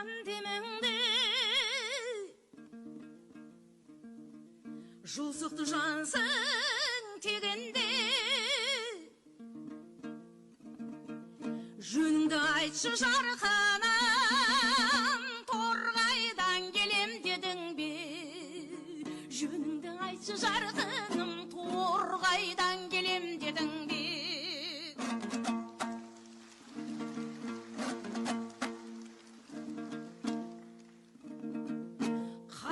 жан демеңді, жусықты жансың тегенде, жөніңді айтшы жарқанам, торғайдан келем дедің бе? Жөніңді айтшы жарқыным, торғайдан келем дедің бе?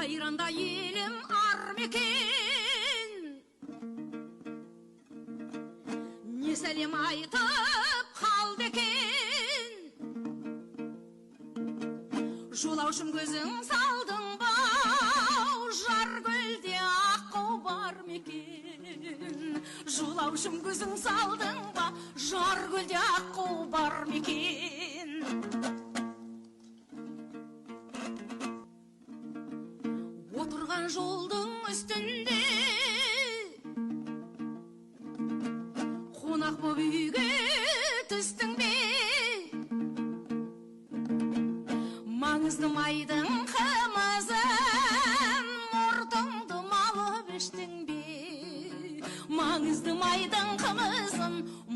Қайранда елім ар мекен, не сәлем айтып қалды екен? Жолаушым көзің салдың ба, жар көлде аққу бар мекен? Жолаушым көзің салдың ба, жар көлде аққу бар мекен? Отырған жолдың үстінде қонақ боп үйге түстің бе? Маңызды майдың қымызын мұртыңды малып іштің бе? Маңызды майдың қымызын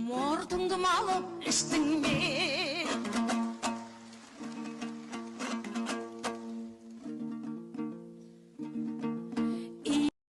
мұртыңды малып іштің бе?